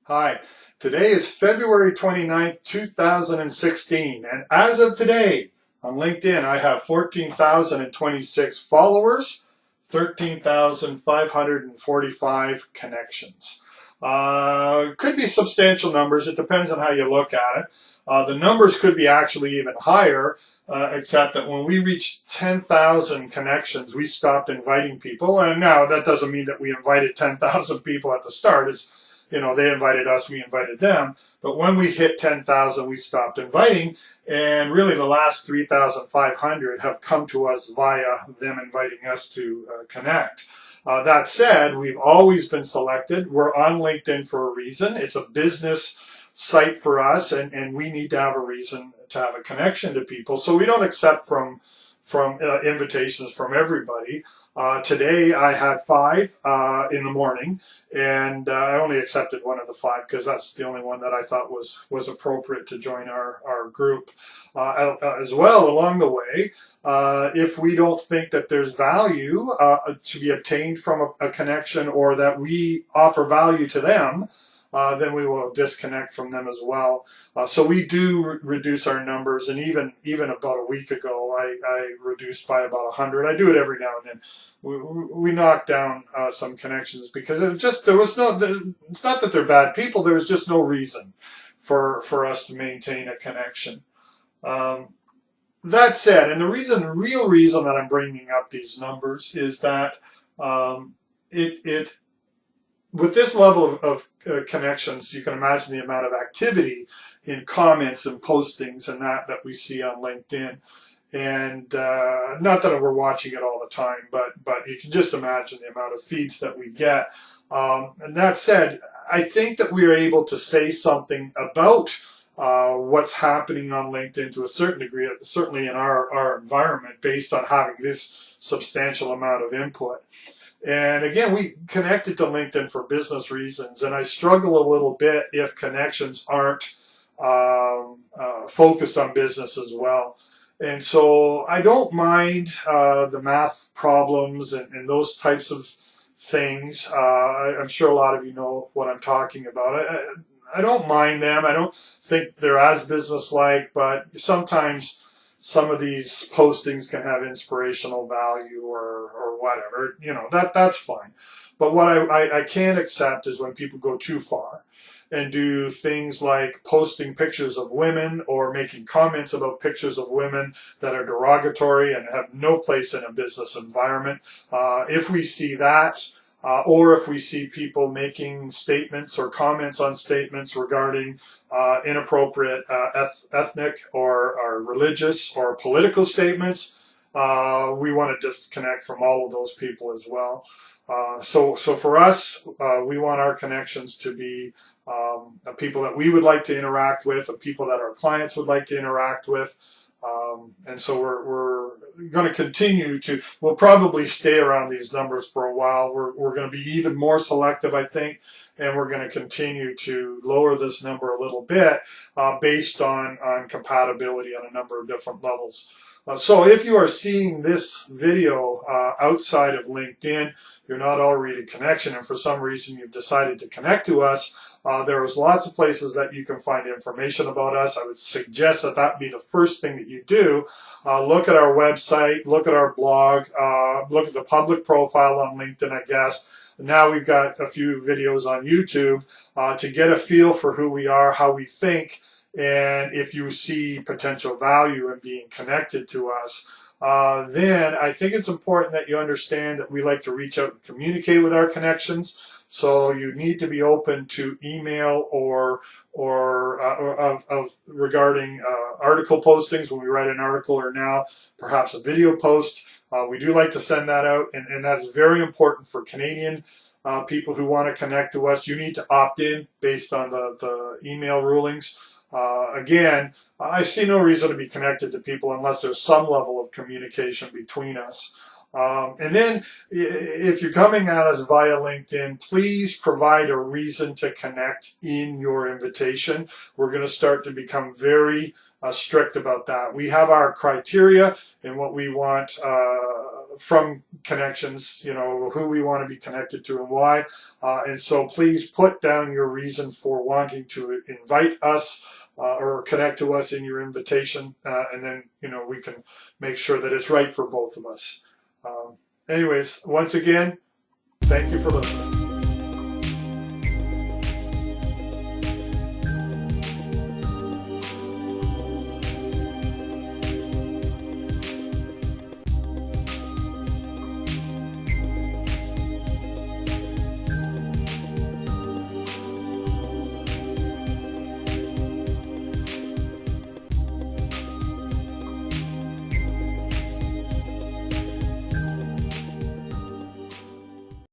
Hi, today is February 29th, 2016, and as of today on LinkedIn, I have 14,026 followers, 13,545 connections. Could be substantial numbers. It depends on how you look at it. The numbers could be actually even higher, except that when we reached 10,000 connections, we stopped inviting people. And now that doesn't mean that we invited 10,000 people at the start. They invited us, we invited them. But when we hit 10,000, we stopped inviting. And really the last 3,500 have come to us via them inviting us to connect. That said, we've always been selected. We're on LinkedIn for a reason. It's a business site for us, and we need to have a reason to have a connection to people. So we don't accept from invitations from everybody. Today I had 5 in the morning, and I only accepted one of the 5 because that's the only one that I thought was appropriate to join our group. As well, along the way, if we don't think that there's value to be obtained from a connection, or that we offer value to them, then we will disconnect from them as well. So we do reduce our numbers, and even about a week ago, I reduced by about 100. I do it every now and then. We knock down some connections because there was no. It's not that they're bad people. There was just no reason for us to maintain a connection. That said, and the real reason that I'm bringing up these numbers is that it with this level of connections, you can imagine the amount of activity in comments and postings and that we see on LinkedIn. And not that we're watching it all the time, but you can just imagine the amount of feeds that we get. And that said, I think that we are able to say something about what's happening on LinkedIn to a certain degree, certainly in our environment, based on having this substantial amount of input. And again, we connected to LinkedIn for business reasons, and I struggle a little bit if connections aren't focused on business as well. And so I don't mind the math problems and those types of things. I'm sure a lot of you know what I'm talking about. I don't mind them. I don't think they're as business-like, but sometimes some of these postings can have inspirational value or whatever. That's fine. But what I can't accept is when people go too far and do things like posting pictures of women or making comments about pictures of women that are derogatory and have no place in a business environment. If we see that, or if we see people making statements or comments on statements regarding inappropriate ethnic or religious or political statements, we want to disconnect from all of those people as well. So for us, we want our connections to be people that we would like to interact with, people that our clients would like to interact with. And so we're going to continue we'll probably stay around these numbers for a while. We're going to be even more selective, I think, and we're going to continue to lower this number a little bit based on compatibility on a number of different levels. So if you are seeing this video outside of LinkedIn, you're not already a connection, and for some reason you've decided to connect to us, there's lots of places that you can find information about us. I would suggest that be the first thing that you do. Look at our website, look at our blog, look at the public profile on LinkedIn, I guess. Now we've got a few videos on YouTube to get a feel for who we are, how we think, and if you see potential value in being connected to us. Then I think it's important that you understand that we like to reach out and communicate with our connections. So you need to be open to email or regarding article postings when we write an article, or now perhaps a video post. We do like to send that out, and that's very important for Canadian people who want to connect to us. You need to opt in based on the email rulings. Again, I see no reason to be connected to people unless there's some level of communication between us. And then if you're coming at us via LinkedIn, please provide a reason to connect in your invitation. We're going to start to become very strict about that. We have our criteria and what we want from connections, you know, who we want to be connected to and why. And so please put down your reason for wanting to invite us or connect to us in your invitation, and then, you know, we can make sure that it's right for both of us. Anyways, once again, thank you for listening.